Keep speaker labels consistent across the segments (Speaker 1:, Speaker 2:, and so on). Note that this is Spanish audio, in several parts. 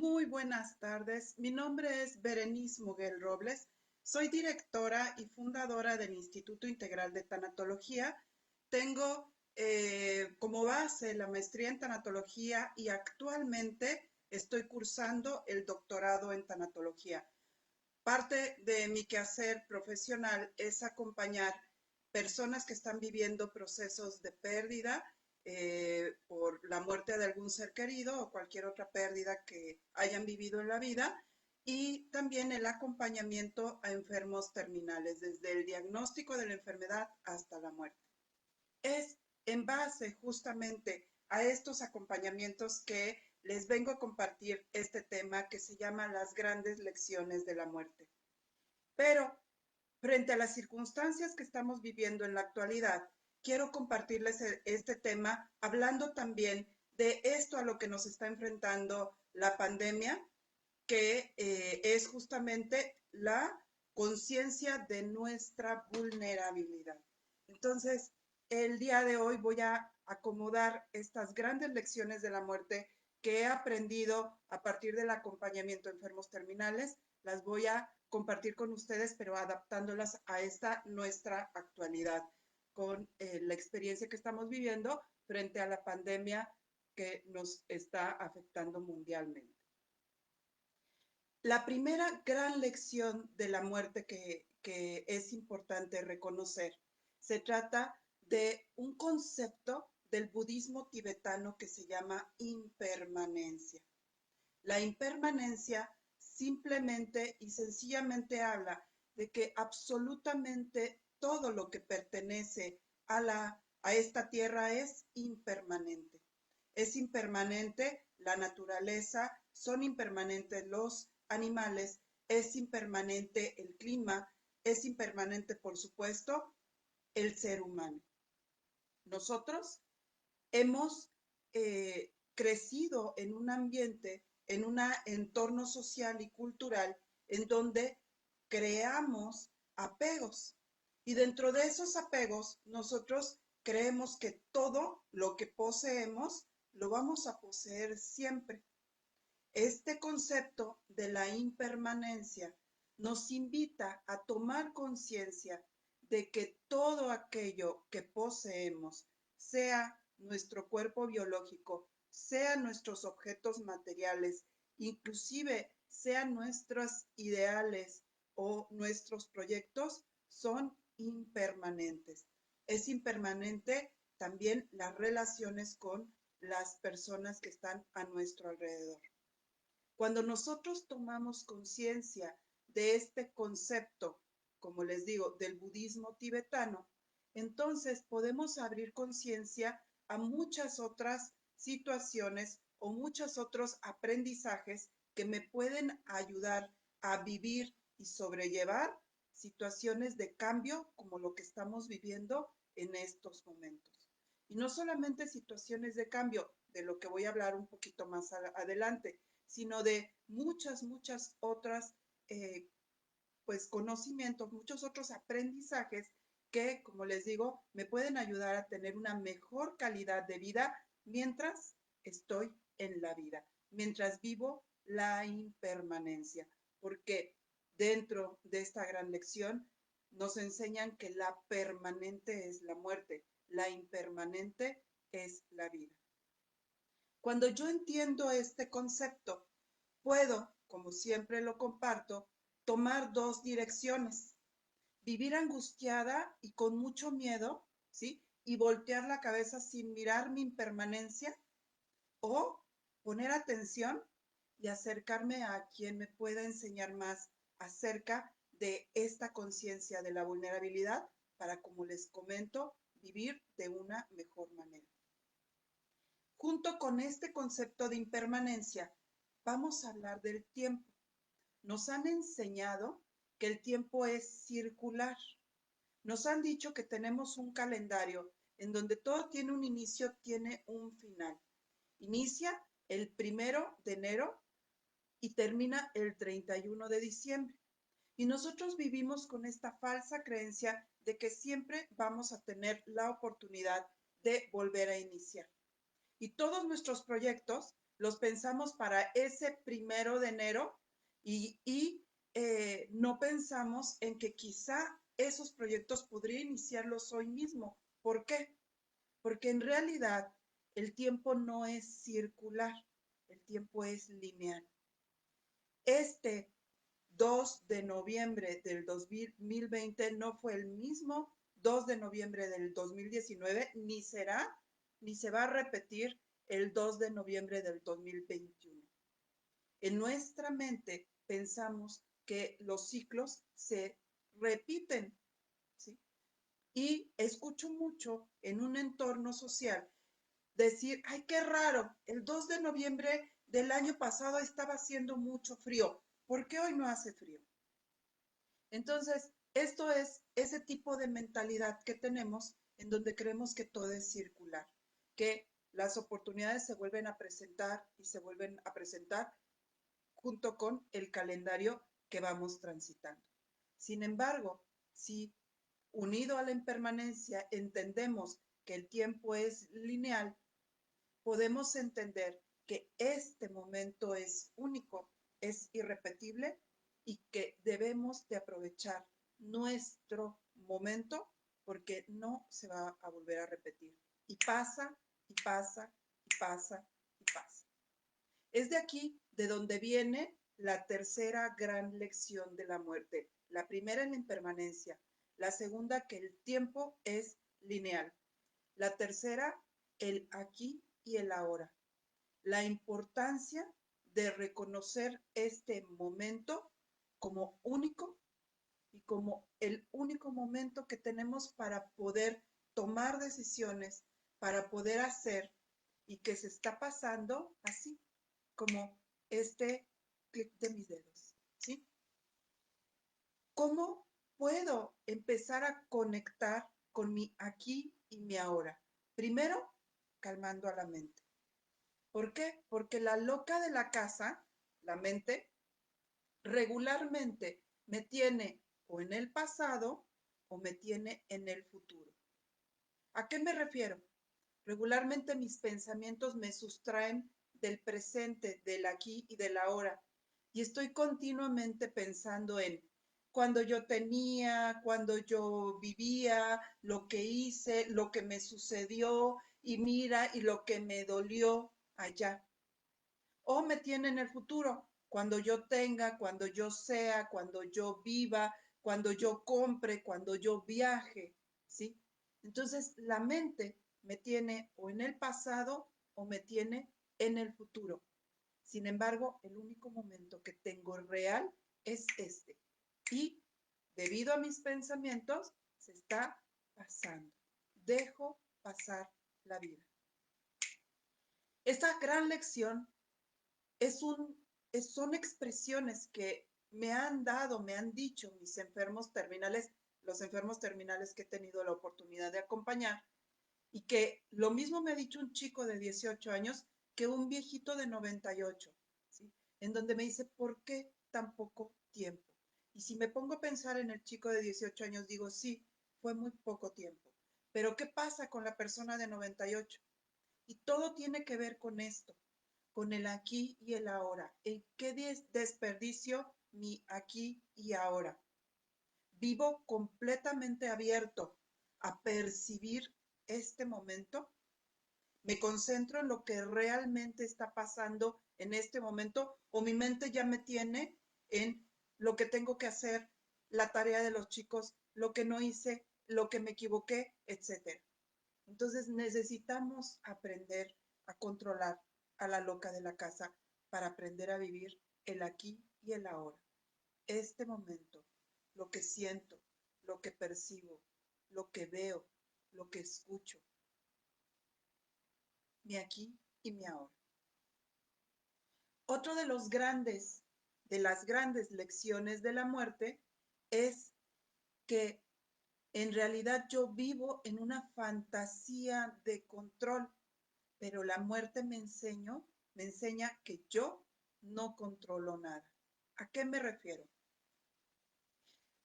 Speaker 1: Muy buenas tardes. Mi nombre es Berenice Moguel Robles. Soy directora y fundadora del Instituto Integral de Tanatología. Tengo como base la maestría en tanatología y actualmente estoy cursando el doctorado en tanatología. Parte de mi quehacer profesional es acompañar personas que están viviendo procesos de pérdida por la muerte de algún ser querido o cualquier otra pérdida que hayan vivido en la vida, y también el acompañamiento a enfermos terminales, desde el diagnóstico de la enfermedad hasta la muerte. Es en base justamente a estos acompañamientos que les vengo a compartir este tema que se llama las grandes lecciones de la muerte. Pero frente a las circunstancias que estamos viviendo en la actualidad, quiero compartirles este tema hablando también de esto a lo que nos está enfrentando la pandemia, que es justamente la conciencia de nuestra vulnerabilidad. Entonces, el día de hoy voy a acomodar estas grandes lecciones de la muerte que he aprendido a partir del acompañamiento a enfermos terminales. Las voy a compartir con ustedes, pero adaptándolas a esta nuestra actualidad, con la experiencia que estamos viviendo frente a la pandemia que nos está afectando mundialmente. La primera gran lección de la muerte que es importante reconocer se trata de un concepto del budismo tibetano que se llama impermanencia. La impermanencia simplemente y sencillamente habla de que absolutamente todo lo que pertenece a esta tierra es impermanente. Es impermanente la naturaleza, son impermanentes los animales, es impermanente el clima, es impermanente, por supuesto, el ser humano. Nosotros hemos crecido en un ambiente, en un entorno social y cultural en donde creamos apegos. Y dentro de esos apegos, nosotros creemos que todo lo que poseemos lo vamos a poseer siempre. Este concepto de la impermanencia nos invita a tomar conciencia de que todo aquello que poseemos, sea nuestro cuerpo biológico, sean nuestros objetos materiales, inclusive sean nuestros ideales o nuestros proyectos, son impermanentes. Es impermanente también las relaciones con las personas que están a nuestro alrededor. Cuando nosotros tomamos conciencia de este concepto, como les digo, del budismo tibetano, entonces podemos abrir conciencia a muchas otras situaciones o muchos otros aprendizajes que me pueden ayudar a vivir y sobrellevar situaciones de cambio como lo que estamos viviendo en estos momentos. Y no solamente situaciones de cambio, de lo que voy a hablar un poquito más adelante, sino de muchas otras pues conocimientos, muchos otros aprendizajes que, como les digo, me pueden ayudar a tener una mejor calidad de vida mientras estoy en la vida, mientras vivo la impermanencia, porque dentro de esta gran lección nos enseñan que la permanente es la muerte, la impermanente es la vida. Cuando yo entiendo este concepto, puedo, como siempre lo comparto, tomar dos direcciones: vivir angustiada y con mucho miedo, ¿sí? Y voltear la cabeza sin mirar mi impermanencia, o poner atención y acercarme a quien me pueda enseñar más acerca de esta conciencia de la vulnerabilidad para, como les comento, vivir de una mejor manera. Junto con este concepto de impermanencia, vamos a hablar del tiempo. Nos han enseñado que el tiempo es circular. Nos han dicho que tenemos un calendario en donde todo tiene un inicio, tiene un final. Inicia el 1 de enero y termina el 31 de diciembre. Y nosotros vivimos con esta falsa creencia de que siempre vamos a tener la oportunidad de volver a iniciar. Y todos nuestros proyectos los pensamos para ese 1 de enero y no pensamos en que quizá esos proyectos podría iniciarlos hoy mismo. ¿Por qué? Porque en realidad el tiempo no es circular, el tiempo es lineal. Este 2 de noviembre del 2020 no fue el mismo 2 de noviembre del 2019, ni será, ni se va a repetir el 2 de noviembre del 2021. En nuestra mente pensamos que los ciclos se repiten, ¿sí? Y escucho mucho en un entorno social decir, ay, qué raro, el 2 de noviembre del año pasado estaba haciendo mucho frío, ¿por qué hoy no hace frío? Entonces, esto es ese tipo de mentalidad que tenemos en donde creemos que todo es circular, que las oportunidades se vuelven a presentar y se vuelven a presentar junto con el calendario que vamos transitando. Sin embargo, si unido a la impermanencia entendemos que el tiempo es lineal, podemos entender que este momento es único, es irrepetible y que debemos de aprovechar nuestro momento porque no se va a volver a repetir. Y pasa, y pasa, y pasa, y pasa. Es de aquí de donde viene la tercera gran lección de la muerte. La primera en la impermanencia, la segunda que el tiempo es lineal, la tercera el aquí y el ahora. La importancia de reconocer este momento como único y como el único momento que tenemos para poder tomar decisiones, para poder hacer y que se está pasando así, como este clic de mis dedos, ¿sí? ¿Cómo puedo empezar a conectar con mi aquí y mi ahora? Primero, calmando a la mente. ¿Por qué? Porque la loca de la casa, la mente, regularmente me tiene o en el pasado o me tiene en el futuro. ¿A qué me refiero? Regularmente mis pensamientos me sustraen del presente, del aquí y del ahora. Y estoy continuamente pensando en cuando yo tenía, cuando yo vivía, lo que hice, lo que me sucedió y mira y lo que me dolió allá. O me tiene en el futuro, cuando yo tenga, cuando yo sea, cuando yo viva, cuando yo compre, cuando yo viaje, ¿sí? Entonces, la mente me tiene o en el pasado o me tiene en el futuro. Sin embargo, el único momento que tengo real es este. Y debido a mis pensamientos, se está pasando. Dejo pasar la vida. Esta gran lección son expresiones que me han dado, me han dicho mis enfermos terminales, los enfermos terminales que he tenido la oportunidad de acompañar, y que lo mismo me ha dicho un chico de 18 años que un viejito de 98, ¿sí? En donde me dice, ¿por qué tan poco tiempo? Y si me pongo a pensar en el chico de 18 años, digo, sí, fue muy poco tiempo. Pero ¿qué pasa con la persona de 98? Y todo tiene que ver con esto, con el aquí y el ahora. ¿En qué desperdicio mi aquí y ahora? Vivo completamente abierto a percibir este momento. Me concentro en lo que realmente está pasando en este momento o mi mente ya me tiene en lo que tengo que hacer, la tarea de los chicos, lo que no hice, lo que me equivoqué, etc. Entonces necesitamos aprender a controlar a la loca de la casa para aprender a vivir el aquí y el ahora. Este momento, lo que siento, lo que percibo, lo que veo, lo que escucho. Mi aquí y mi ahora. Otro de las grandes lecciones de la muerte es que en realidad yo vivo en una fantasía de control, pero la muerte me enseña que yo no controlo nada. ¿A qué me refiero?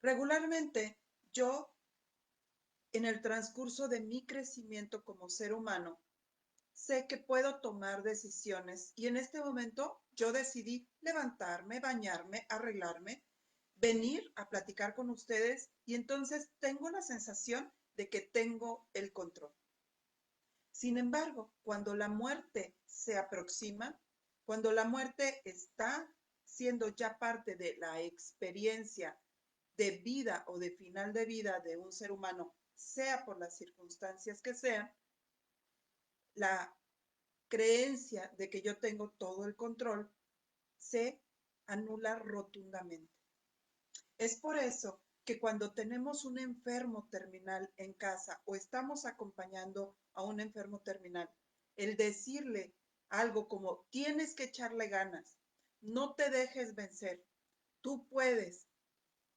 Speaker 1: Regularmente yo, en el transcurso de mi crecimiento como ser humano, sé que puedo tomar decisiones y en este momento yo decidí levantarme, bañarme, arreglarme, venir a platicar con ustedes y entonces tengo la sensación de que tengo el control. Sin embargo, cuando la muerte se aproxima, cuando la muerte está siendo ya parte de la experiencia de vida o de final de vida de un ser humano, sea por las circunstancias que sean, la creencia de que yo tengo todo el control se anula rotundamente. Es por eso que cuando tenemos un enfermo terminal en casa o estamos acompañando a un enfermo terminal, el decirle algo como tienes que echarle ganas, no te dejes vencer, tú puedes,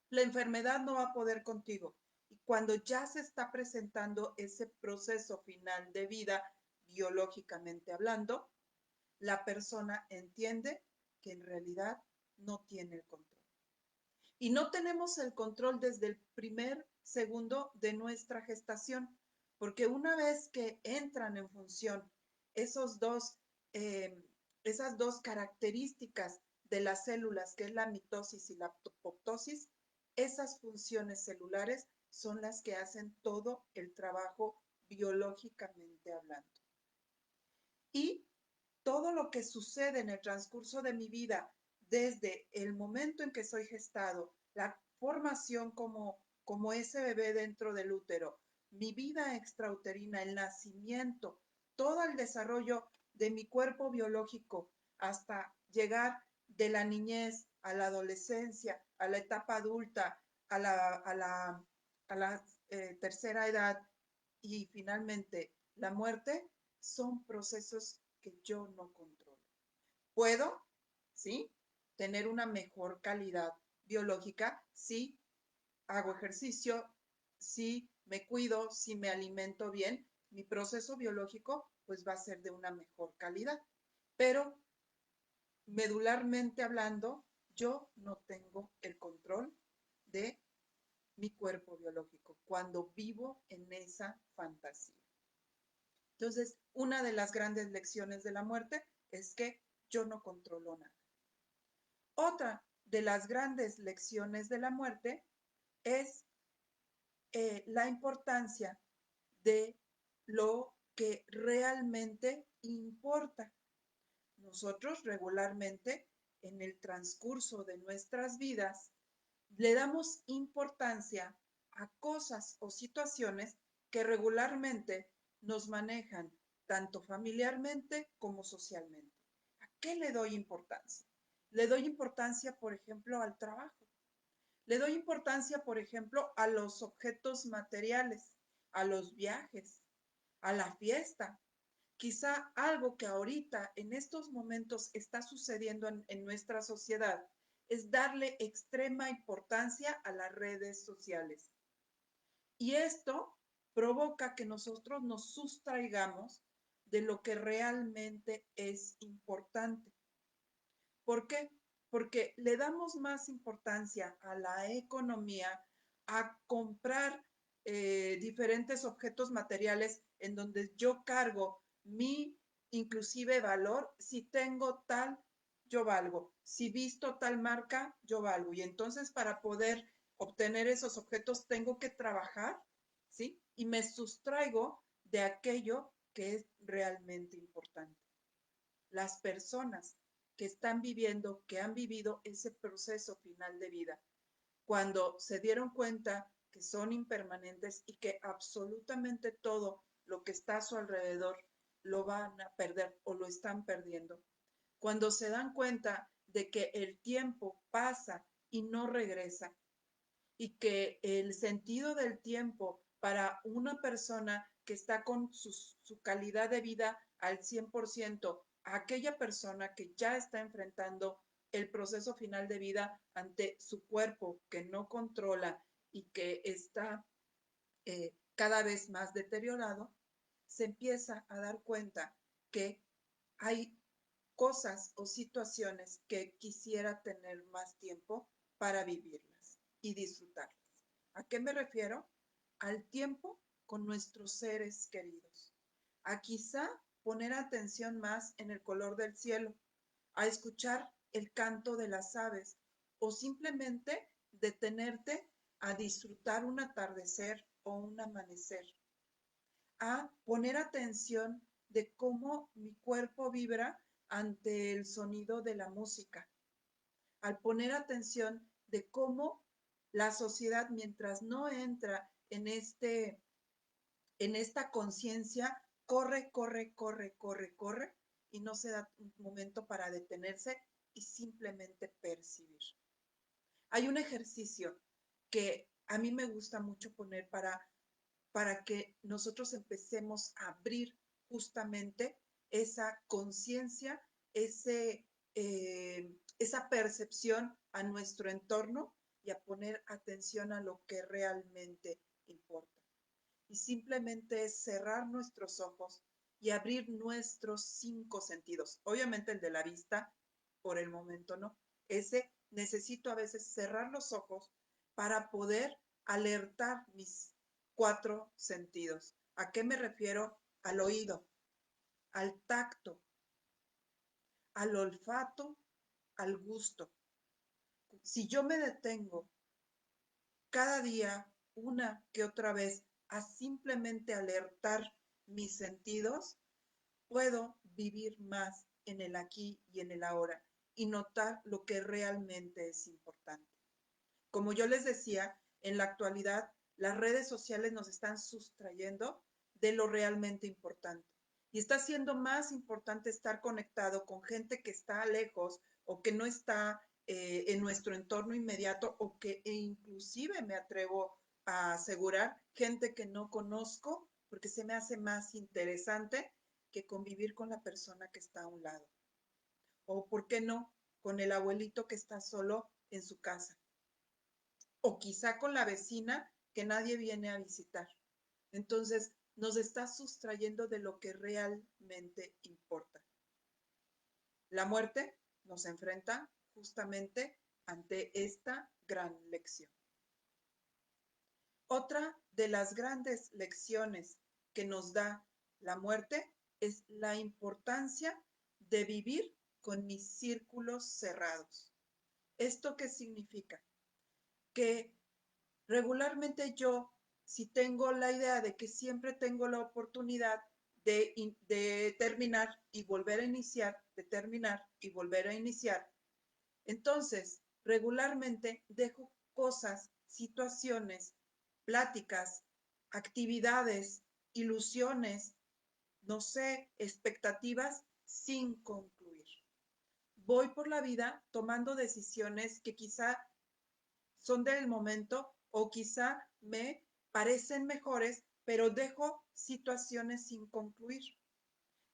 Speaker 1: la enfermedad no va a poder contigo. Y cuando ya se está presentando ese proceso final de vida, biológicamente hablando, la persona entiende que en realidad no tiene el control. Y no tenemos el control desde el primer segundo de nuestra gestación, porque una vez que entran en función esos dos, eh, esas dos características de las células, que es la mitosis y la apoptosis, esas funciones celulares son las que hacen todo el trabajo biológicamente hablando. Y todo lo que sucede en el transcurso de mi vida, desde el momento en que soy gestado, la formación como ese bebé dentro del útero, mi vida extrauterina, el nacimiento, todo el desarrollo de mi cuerpo biológico hasta llegar de la niñez a la adolescencia, a la etapa adulta, a la tercera edad y finalmente la muerte, son procesos que yo no controlo. Puedo, ¿sí? Tener una mejor calidad biológica si hago ejercicio, si me cuido, si me alimento bien, mi proceso biológico pues va a ser de una mejor calidad. Pero medularmente hablando, yo no tengo el control de mi cuerpo biológico cuando vivo en esa fantasía. Entonces, una de las grandes lecciones de la muerte es que yo no controlo nada. Otra de las grandes lecciones de la muerte es la importancia de lo que realmente importa. Nosotros regularmente en el transcurso de nuestras vidas le damos importancia a cosas o situaciones que regularmente nos manejan tanto familiarmente como socialmente. ¿A qué le doy importancia? Le doy importancia, por ejemplo, al trabajo. Le doy importancia, por ejemplo, a los objetos materiales, a los viajes, a la fiesta. Quizá algo que ahorita, en estos momentos, está sucediendo en nuestra sociedad es darle extrema importancia a las redes sociales. Y esto provoca que nosotros nos sustraigamos de lo que realmente es importante. ¿Por qué? Porque le damos más importancia a la economía, a comprar diferentes objetos materiales en donde yo cargo mi inclusive valor. Si tengo tal, yo valgo. Si visto tal marca, yo valgo. Y entonces para poder obtener esos objetos tengo que trabajar, ¿sí? Y me sustraigo de aquello que es realmente importante. Las personas que están viviendo, que han vivido ese proceso final de vida, cuando se dieron cuenta que son impermanentes y que absolutamente todo lo que está a su alrededor lo van a perder o lo están perdiendo. Cuando se dan cuenta de que el tiempo pasa y no regresa y que el sentido del tiempo para una persona que está con su calidad de vida al 100%, a aquella persona que ya está enfrentando el proceso final de vida ante su cuerpo que no controla y que está cada vez más deteriorado, se empieza a dar cuenta que hay cosas o situaciones que quisiera tener más tiempo para vivirlas y disfrutarlas. ¿A qué me refiero? Al tiempo con nuestros seres queridos. A quizá poner atención más en el color del cielo, a escuchar el canto de las aves o simplemente detenerte a disfrutar un atardecer o un amanecer, a poner atención de cómo mi cuerpo vibra ante el sonido de la música, al poner atención de cómo la sociedad, mientras no entra en esta conciencia, corre, corre, corre, corre, corre, y no se da un momento para detenerse y simplemente percibir. Hay un ejercicio que a mí me gusta mucho poner para que nosotros empecemos a abrir justamente esa conciencia, esa percepción a nuestro entorno y a poner atención a lo que realmente importa. Y simplemente es cerrar nuestros ojos y abrir nuestros 5 sentidos. Obviamente el de la vista, por el momento no. Ese necesito a veces cerrar los ojos para poder alertar mis 4 sentidos. ¿A qué me refiero? Al oído, al tacto, al olfato, al gusto. Si yo me detengo cada día, una que otra vez, a simplemente alertar mis sentidos, puedo vivir más en el aquí y en el ahora y notar lo que realmente es importante. Como yo les decía, en la actualidad las redes sociales nos están sustrayendo de lo realmente importante. Y está siendo más importante estar conectado con gente que está lejos o que no está en nuestro entorno inmediato o que inclusive me atrevo a asegurar gente que no conozco porque se me hace más interesante que convivir con la persona que está a un lado. O, ¿por qué no? Con el abuelito que está solo en su casa o quizá con la vecina que nadie viene a visitar. Entonces, nos está sustrayendo de lo que realmente importa. La muerte nos enfrenta justamente ante esta gran lección. Otra de las grandes lecciones que nos da la muerte es la importancia de vivir con mis círculos cerrados. ¿Esto qué significa? Que regularmente yo, si tengo la idea de que siempre tengo la oportunidad de terminar y volver a iniciar, de terminar y volver a iniciar, entonces regularmente dejo cosas, situaciones, pláticas, actividades, ilusiones, no sé, expectativas sin concluir. Voy por la vida tomando decisiones que quizá son del momento o quizá me parecen mejores, pero dejo situaciones sin concluir.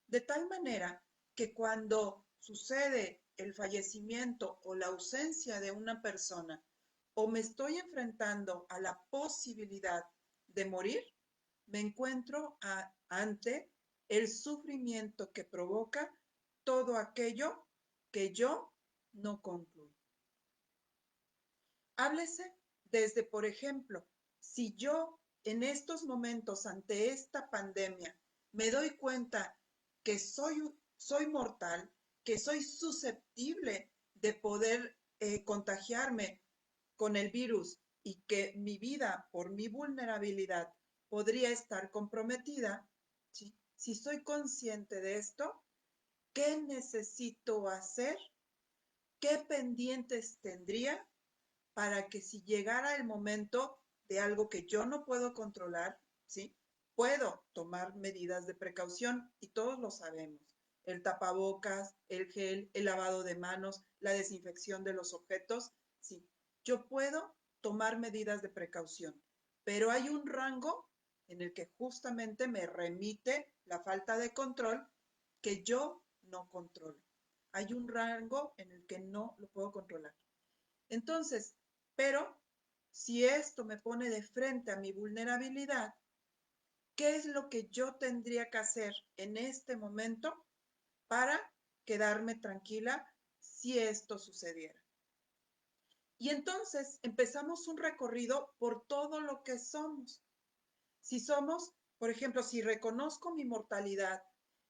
Speaker 1: De tal manera que cuando sucede el fallecimiento o la ausencia de una persona o me estoy enfrentando a la posibilidad de morir, me encuentro ante el sufrimiento que provoca todo aquello que yo no concluyo. Háblese desde, por ejemplo, si yo en estos momentos ante esta pandemia me doy cuenta que soy mortal, que soy susceptible de poder contagiarme con el virus y que mi vida por mi vulnerabilidad podría estar comprometida, ¿sí? Si soy consciente de esto, ¿qué necesito hacer? ¿Qué pendientes tendría para que si llegara el momento de algo que yo no puedo controlar, ¿sí? Puedo tomar medidas de precaución y todos lo sabemos. El tapabocas, el gel, el lavado de manos, la desinfección de los objetos, sí. Yo puedo tomar medidas de precaución, pero hay un rango en el que justamente me remite la falta de control que yo no controlo. Hay un rango en el que no lo puedo controlar. Entonces, pero si esto me pone de frente a mi vulnerabilidad, ¿qué es lo que yo tendría que hacer en este momento para quedarme tranquila si esto sucediera? Y entonces empezamos un recorrido por todo lo que somos. Si somos, por ejemplo, si reconozco mi mortalidad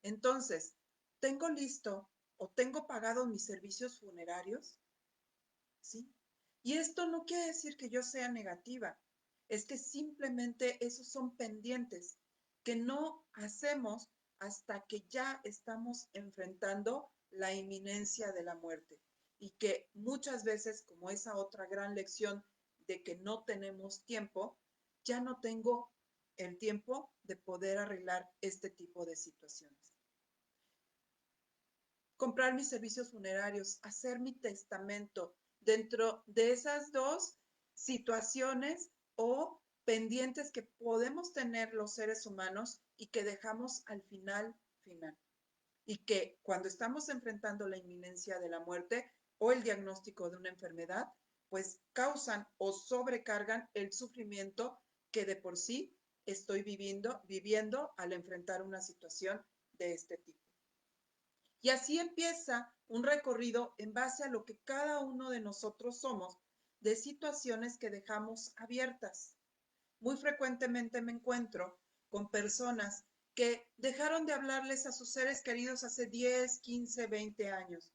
Speaker 1: Entonces, ¿tengo listo o tengo pagado mis servicios funerarios? ¿Sí? Y esto no quiere decir que yo sea negativa, es que simplemente esos son pendientes que no hacemos hasta que ya estamos enfrentando la inminencia de la muerte. Y que muchas veces, como esa otra gran lección de que no tenemos tiempo, ya no tengo el tiempo de poder arreglar este tipo de situaciones. Comprar mis servicios funerarios, hacer mi testamento dentro de esas dos situaciones o pendientes que podemos tener los seres humanos y que dejamos al final. Y que cuando estamos enfrentando la inminencia de la muerte o el diagnóstico de una enfermedad, pues causan o sobrecargan el sufrimiento que de por sí estoy viviendo al enfrentar una situación de este tipo. Y así empieza un recorrido en base a lo que cada uno de nosotros somos, de situaciones que dejamos abiertas. Muy frecuentemente me encuentro con personas que dejaron de hablarles a sus seres queridos hace 10, 15, 20 años.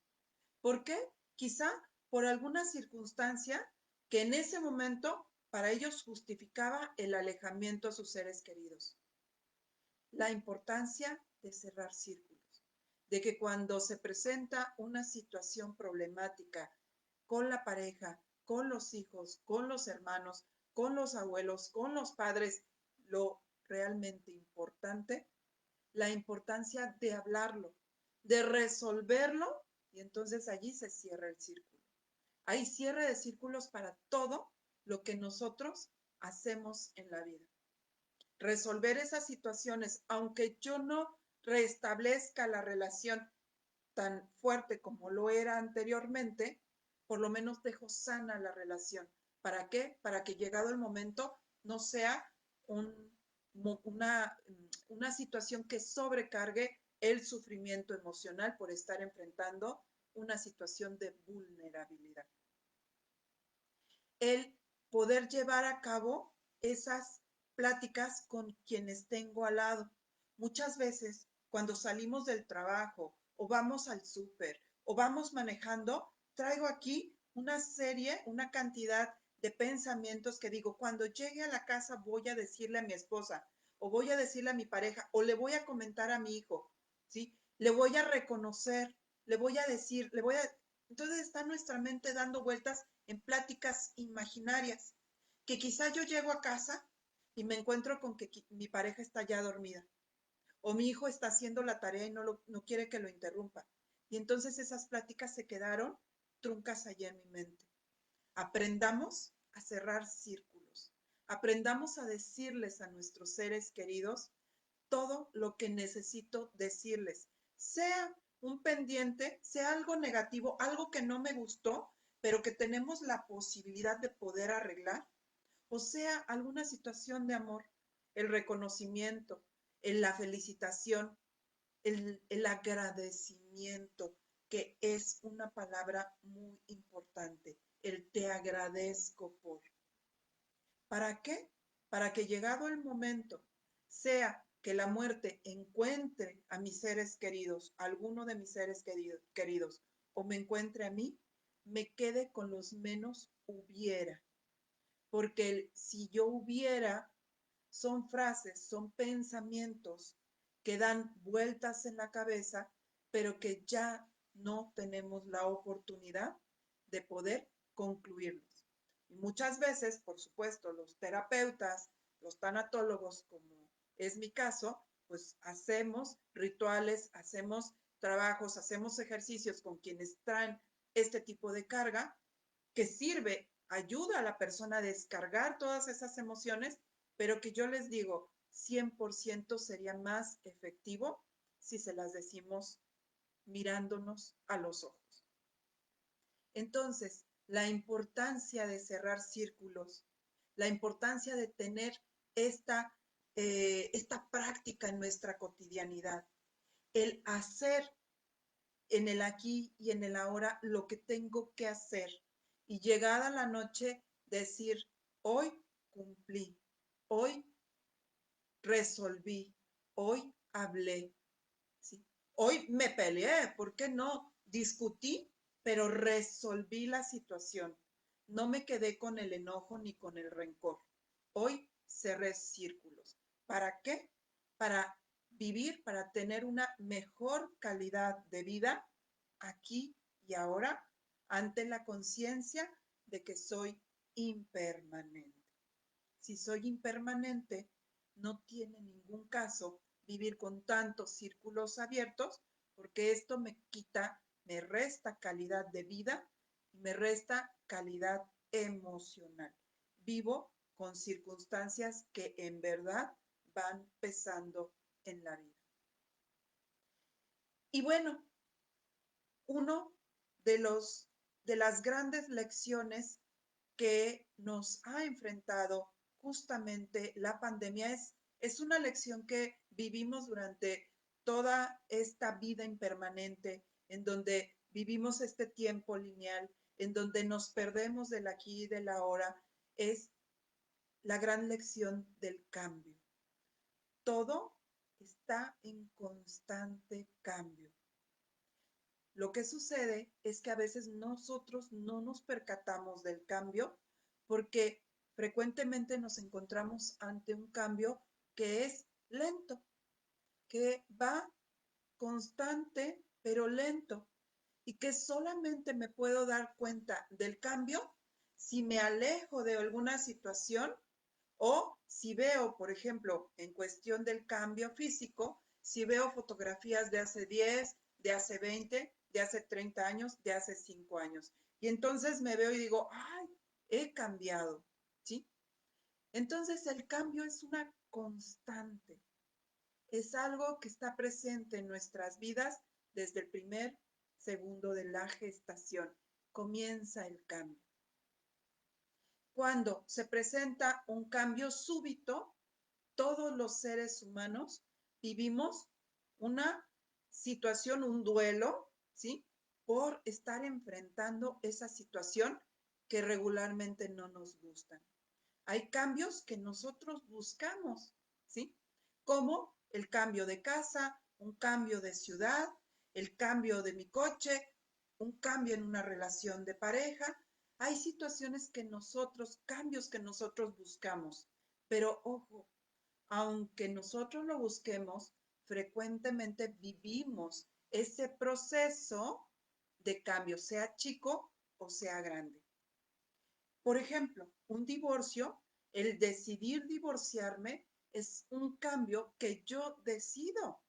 Speaker 1: ¿Por qué? Quizá por alguna circunstancia que en ese momento para ellos justificaba el alejamiento a sus seres queridos. La importancia de cerrar círculos, de que cuando se presenta una situación problemática con la pareja, con los hijos, con los hermanos, con los abuelos, con los padres, lo realmente importante, la importancia de hablarlo, de resolverlo, y entonces allí se cierra el círculo. Hay cierre de círculos para todo lo que nosotros hacemos en la vida. Resolver esas situaciones, aunque yo no restablezca la relación tan fuerte como lo era anteriormente, por lo menos dejo sana la relación. ¿Para qué? Para que llegado el momento no sea una, una situación que sobrecargue el sufrimiento emocional por estar enfrentando una situación de vulnerabilidad. El poder llevar a cabo esas pláticas con quienes tengo al lado. Muchas veces, cuando salimos del trabajo o vamos al súper o vamos manejando, traigo aquí una serie, una cantidad de pensamientos que digo, cuando llegue a la casa voy a decirle a mi esposa o voy a decirle a mi pareja o le voy a comentar a mi hijo, ¿sí? Le voy a reconocer, le voy a decir, le voy a... Entonces está nuestra mente dando vueltas en pláticas imaginarias, que quizá yo llego a casa y me encuentro con que mi pareja está ya dormida o mi hijo está haciendo la tarea y no quiere que lo interrumpa. Y entonces esas pláticas se quedaron truncas allá en mi mente. Aprendamos a cerrar círculos. Aprendamos a decirles a nuestros seres queridos todo lo que necesito decirles, sea un pendiente, sea algo negativo, algo que no me gustó, pero que tenemos la posibilidad de poder arreglar, o sea alguna situación de amor, el reconocimiento, la felicitación, el agradecimiento, que es una palabra muy importante, el te agradezco por. ¿Para qué? Para que llegado el momento, sea que la muerte encuentre a mis seres queridos, a alguno de mis seres queridos, o me encuentre a mí, me quede con los menos hubiera. Porque si yo hubiera, son frases, son pensamientos que dan vueltas en la cabeza, pero que ya no tenemos la oportunidad de poder concluirlos. Y muchas veces, por supuesto, los terapeutas, los tanatólogos, como es mi caso, pues hacemos rituales, hacemos trabajos, hacemos ejercicios con quienes traen este tipo de carga que sirve, ayuda a la persona a descargar todas esas emociones, pero que yo les digo, 100% sería más efectivo si se las decimos mirándonos a los ojos. Entonces, la importancia de cerrar círculos, la importancia de tener esta práctica en nuestra cotidianidad, el hacer en el aquí y en el ahora lo que tengo que hacer y llegada la noche decir, hoy cumplí, hoy resolví, hoy hablé, ¿sí? Hoy me peleé, ¿por qué no? Discutí, pero resolví la situación. No me quedé con el enojo ni con el rencor. Hoy cerré círculos. ¿Para qué? Para vivir, para tener una mejor calidad de vida aquí y ahora, ante la conciencia de que soy impermanente. Si soy impermanente, no tiene ningún caso vivir con tantos círculos abiertos, porque esto me quita, me resta calidad de vida y me resta calidad emocional. Vivo con circunstancias que en verdad van pesando en la vida. Y bueno, uno de las grandes lecciones que nos ha enfrentado justamente la pandemia es una lección que vivimos durante toda esta vida impermanente, en donde vivimos este tiempo lineal, en donde nos perdemos del aquí y del ahora, es la gran lección del cambio. Todo está en constante cambio. Lo que sucede es que a veces nosotros no nos percatamos del cambio porque frecuentemente nos encontramos ante un cambio que es lento, que va constante pero lento y que solamente me puedo dar cuenta del cambio si me alejo de alguna situación o si veo, por ejemplo, en cuestión del cambio físico, si veo fotografías de hace 10, de hace 20, de hace 30 años, de hace 5 años. Y entonces me veo y digo, ay, he cambiado, ¿sí? Entonces el cambio es una constante, es algo que está presente en nuestras vidas desde el primer segundo de la gestación. Comienza el cambio. Cuando se presenta un cambio súbito, todos los seres humanos vivimos una situación, un duelo, ¿sí? Por estar enfrentando esa situación que regularmente no nos gustan. Hay cambios que nosotros buscamos, ¿sí? Como el cambio de casa, un cambio de ciudad, el cambio de mi coche, un cambio en una relación de pareja. Hay situaciones que nosotros, cambios que nosotros buscamos, pero ojo, aunque nosotros lo busquemos, frecuentemente vivimos ese proceso de cambio, sea chico o sea grande. Por ejemplo, un divorcio, el decidir divorciarme es un cambio que yo decido,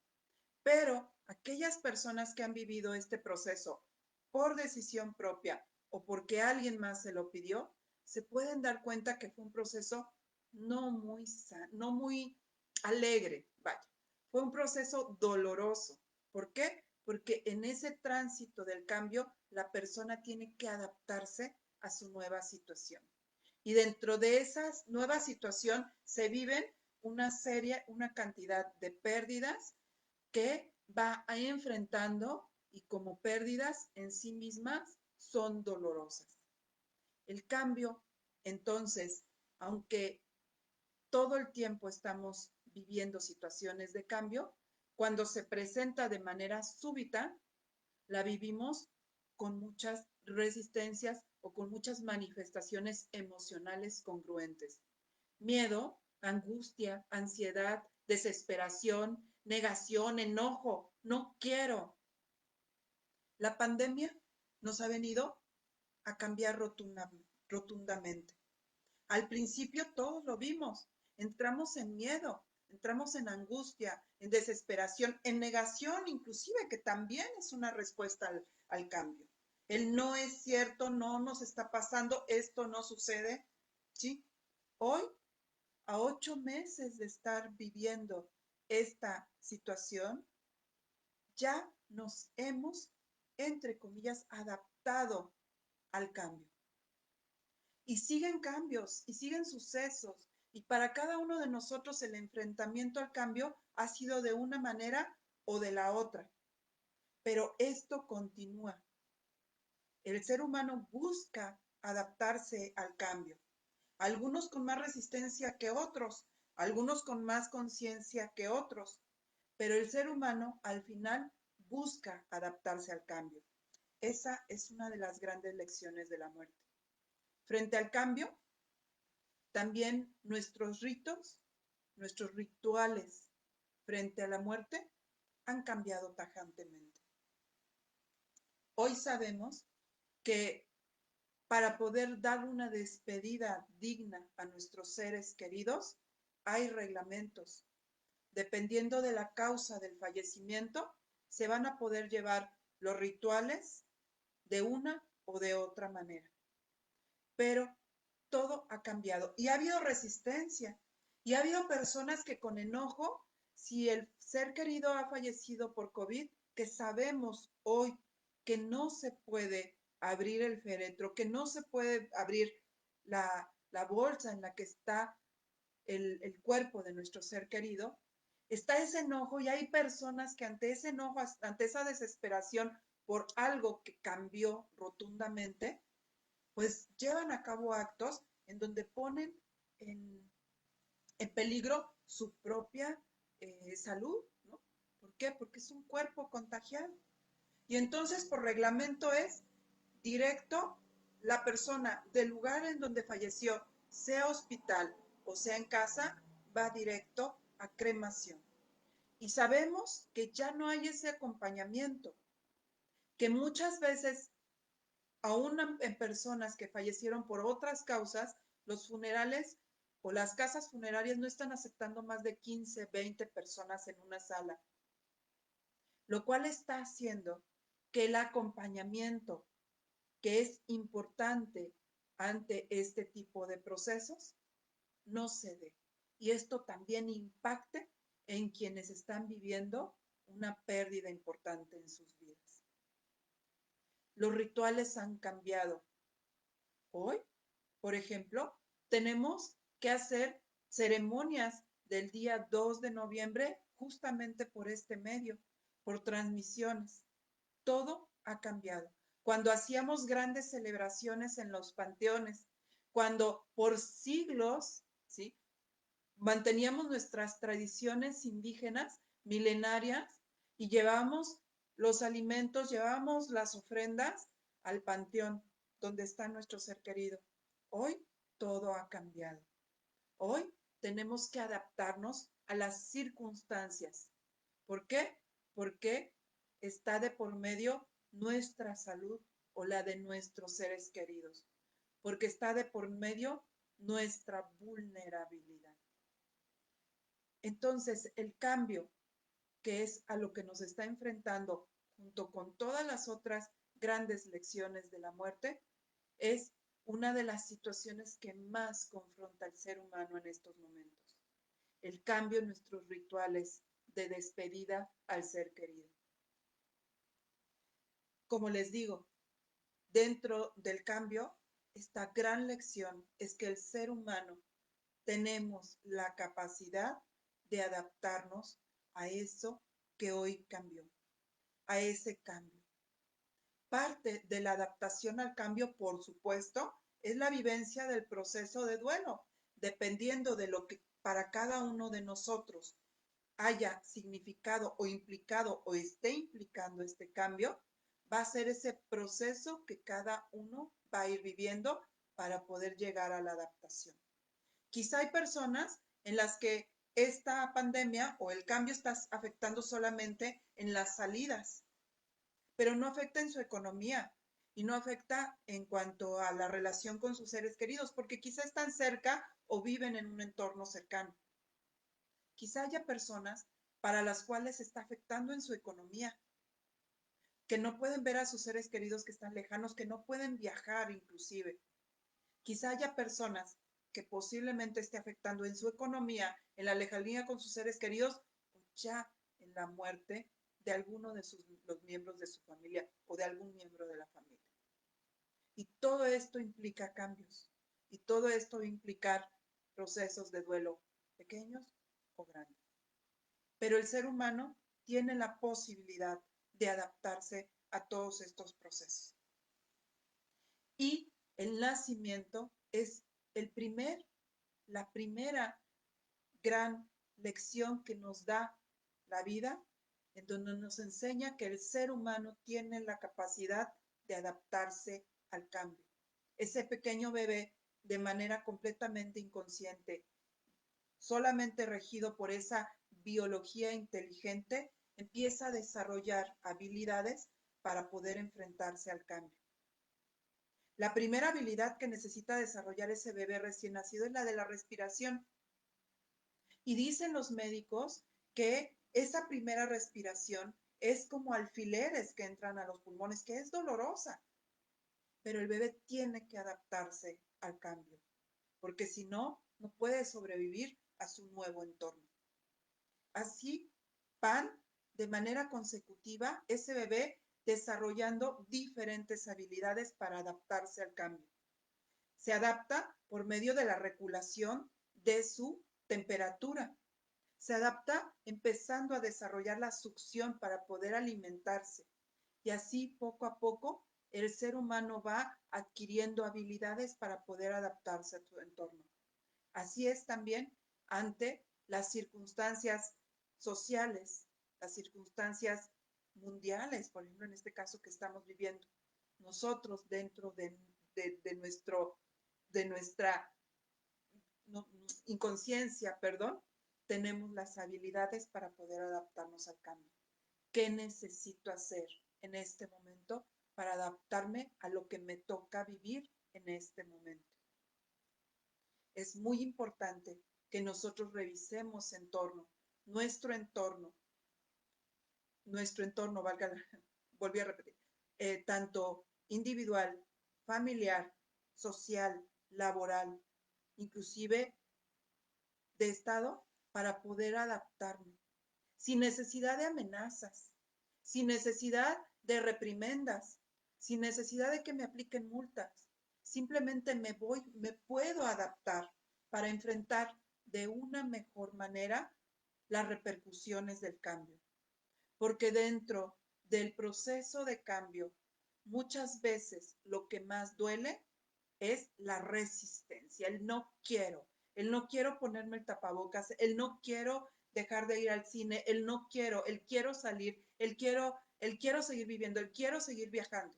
Speaker 1: pero aquellas personas que han vivido este proceso por decisión propia o porque alguien más se lo pidió, se pueden dar cuenta que fue un proceso no muy alegre, vaya. Fue un proceso doloroso. ¿Por qué? Porque en ese tránsito del cambio, la persona tiene que adaptarse a su nueva situación. Y dentro de esa nueva situación se viven una cantidad de pérdidas que va enfrentando y como pérdidas en sí mismas son dolorosas. El cambio, entonces, aunque todo el tiempo estamos viviendo situaciones de cambio, cuando se presenta de manera súbita, la vivimos con muchas resistencias o con muchas manifestaciones emocionales congruentes. Miedo, angustia, ansiedad, desesperación, negación, enojo, no quiero. La pandemia nos ha venido a cambiar rotundamente. Al principio todos lo vimos, entramos en miedo, entramos en angustia, en desesperación, en negación, inclusive, que también es una respuesta al cambio. El no es cierto, no nos está pasando, esto no sucede, ¿sí? Hoy, a 8 meses de estar viviendo esta situación, ya nos hemos, entre comillas, adaptado al cambio. Y siguen cambios y siguen sucesos. Y para cada uno de nosotros el enfrentamiento al cambio ha sido de una manera o de la otra. Pero esto continúa. El ser humano busca adaptarse al cambio. Algunos con más resistencia que otros, algunos con más conciencia que otros. Pero el ser humano al final busca adaptarse al cambio. Esa es una de las grandes lecciones de la muerte. Frente al cambio, también nuestros ritos, nuestros rituales frente a la muerte han cambiado tajantemente. Hoy sabemos que para poder dar una despedida digna a nuestros seres queridos, hay reglamentos. Dependiendo de la causa del fallecimiento, se van a poder llevar los rituales de una o de otra manera. Pero todo ha cambiado y ha habido resistencia y ha habido personas que con enojo, si el ser querido ha fallecido por COVID, que sabemos hoy que no se puede abrir el féretro, que no se puede abrir la bolsa en la que está el cuerpo de nuestro ser querido, está ese enojo y hay personas que ante ese enojo, ante esa desesperación por algo que cambió rotundamente, pues llevan a cabo actos en donde ponen en peligro su propia salud, ¿no? ¿Por qué? Porque es un cuerpo contagiado. Y entonces, por reglamento es directo, la persona del lugar en donde falleció, sea hospital o sea en casa, va directo a cremación. Y sabemos que ya no hay ese acompañamiento, que muchas veces, aún en personas que fallecieron por otras causas, los funerales o las casas funerarias no están aceptando más de 15, 20 personas en una sala, lo cual está haciendo que el acompañamiento, que es importante ante este tipo de procesos, no se dé. Y esto también impacte en quienes están viviendo una pérdida importante en sus vidas. Los rituales han cambiado. Hoy, por ejemplo, tenemos que hacer ceremonias del día 2 de noviembre justamente por este medio, por transmisiones. Todo ha cambiado. Cuando hacíamos grandes celebraciones en los panteones, cuando por siglos, ¿sí?, manteníamos nuestras tradiciones indígenas milenarias y llevamos los alimentos, llevamos las ofrendas al panteón donde está nuestro ser querido. Hoy todo ha cambiado. Hoy tenemos que adaptarnos a las circunstancias. ¿Por qué? Porque está de por medio nuestra salud o la de nuestros seres queridos. Porque está de por medio nuestra vulnerabilidad. Entonces, el cambio, que es a lo que nos está enfrentando junto con todas las otras grandes lecciones de la muerte, es una de las situaciones que más confronta al ser humano en estos momentos. El cambio en nuestros rituales de despedida al ser querido. Como les digo, dentro del cambio, esta gran lección es que el ser humano tenemos la capacidad de adaptarnos a eso que hoy cambió, a ese cambio. Parte de la adaptación al cambio, por supuesto, es la vivencia del proceso de duelo, dependiendo de lo que para cada uno de nosotros haya significado o implicado o esté implicando este cambio, va a ser ese proceso que cada uno va a ir viviendo para poder llegar a la adaptación. Quizá hay personas en las que esta pandemia o el cambio está afectando solamente en las salidas, pero no afecta en su economía y no afecta en cuanto a la relación con sus seres queridos, porque quizá están cerca o viven en un entorno cercano. Quizá haya personas para las cuales está afectando en su economía, que no pueden ver a sus seres queridos que están lejanos, que no pueden viajar inclusive. Quizá haya personas que posiblemente esté afectando en su economía, en la lejanía con sus seres queridos, o ya en la muerte de alguno de los miembros de su familia o de algún miembro de la familia. Y todo esto implica cambios, y todo esto va a implicar procesos de duelo pequeños o grandes. Pero el ser humano tiene la posibilidad de adaptarse a todos estos procesos. Y el nacimiento es la primera gran lección que nos da la vida en donde nos enseña que el ser humano tiene la capacidad de adaptarse al cambio. Ese pequeño bebé, de manera completamente inconsciente, solamente regido por esa biología inteligente, empieza a desarrollar habilidades para poder enfrentarse al cambio. La primera habilidad que necesita desarrollar ese bebé recién nacido es la de la respiración. Y dicen los médicos que esa primera respiración es como alfileres que entran a los pulmones, que es dolorosa, pero el bebé tiene que adaptarse al cambio, porque si no, no puede sobrevivir a su nuevo entorno. Así van de manera consecutiva ese bebé desarrollando diferentes habilidades para adaptarse al cambio. Se adapta por medio de la regulación de su temperatura. Se adapta empezando a desarrollar la succión para poder alimentarse. Y así poco a poco el ser humano va adquiriendo habilidades para poder adaptarse a su entorno. Así es también ante las circunstancias sociales, las circunstancias mundiales, por ejemplo, en este caso que estamos viviendo. Nosotros dentro de nuestra no, inconsciencia, perdón, tenemos las habilidades para poder adaptarnos al cambio. ¿Qué necesito hacer en este momento para adaptarme a lo que me toca vivir en este momento? Es muy importante que nosotros revisemos nuestro entorno, valga, volví a repetir, tanto individual, familiar, social, laboral, inclusive de estado, para poder adaptarme, sin necesidad de amenazas, sin necesidad de reprimendas, sin necesidad de que me apliquen multas. Simplemente me puedo adaptar para enfrentar de una mejor manera las repercusiones del cambio. Porque dentro del proceso de cambio, muchas veces lo que más duele es la resistencia, el no quiero ponerme el tapabocas, el no quiero dejar de ir al cine, el quiero salir, el quiero seguir viviendo, el quiero seguir viajando.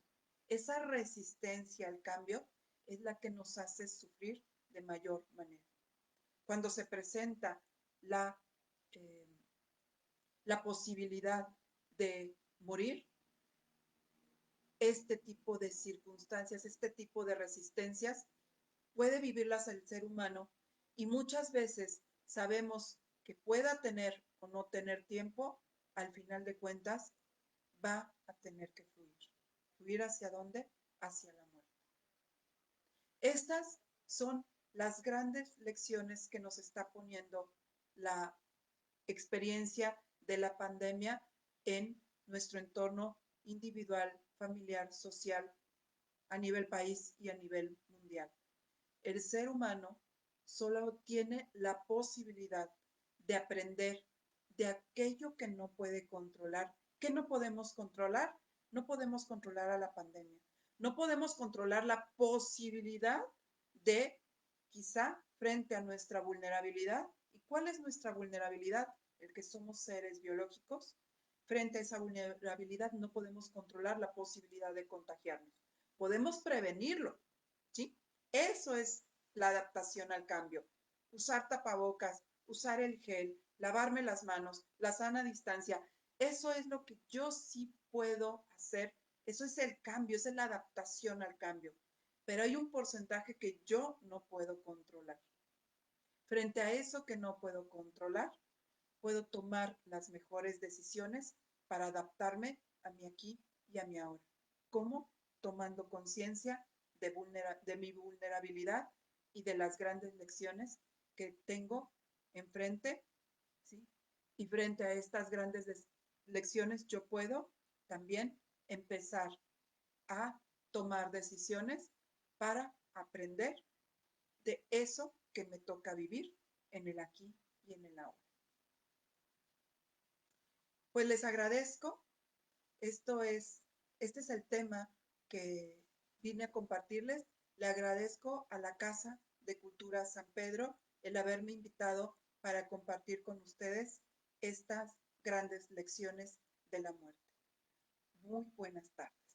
Speaker 1: Esa resistencia al cambio es la que nos hace sufrir de mayor manera. Cuando se presenta la, eh, la posibilidad de morir, este tipo de circunstancias, este tipo de resistencias, puede vivirlas el ser humano y muchas veces sabemos que pueda tener o no tener tiempo, al final de cuentas va a tener que fluir. ¿Fluir hacia dónde? Hacia la muerte. Estas son las grandes lecciones que nos está poniendo la experiencia de la pandemia en nuestro entorno individual, familiar, social, a nivel país y a nivel mundial. El ser humano solo tiene la posibilidad de aprender de aquello que no puede controlar. ¿Qué no podemos controlar? No podemos controlar a la pandemia. No podemos controlar la posibilidad de, quizá, frente a nuestra vulnerabilidad. ¿Y cuál es nuestra vulnerabilidad? El que somos seres biológicos. Frente a esa vulnerabilidad no podemos controlar la posibilidad de contagiarnos. Podemos prevenirlo, ¿sí? Eso es la adaptación al cambio. Usar tapabocas, usar el gel, lavarme las manos, la sana distancia. Eso es lo que yo sí puedo hacer. Eso es el cambio, esa es la adaptación al cambio. Pero hay un porcentaje que yo no puedo controlar. Frente a eso que no puedo controlar, puedo tomar las mejores decisiones para adaptarme a mi aquí y a mi ahora. ¿Cómo? Tomando conciencia de mi vulnerabilidad y de las grandes lecciones que tengo enfrente, ¿sí? Y frente a estas grandes lecciones yo puedo también empezar a tomar decisiones para aprender de eso que me toca vivir en el aquí y en el ahora. Pues les agradezco. Este es el tema que vine a compartirles. Le agradezco a la Casa de Cultura San Pedro el haberme invitado para compartir con ustedes estas grandes lecciones de la muerte. Muy buenas tardes.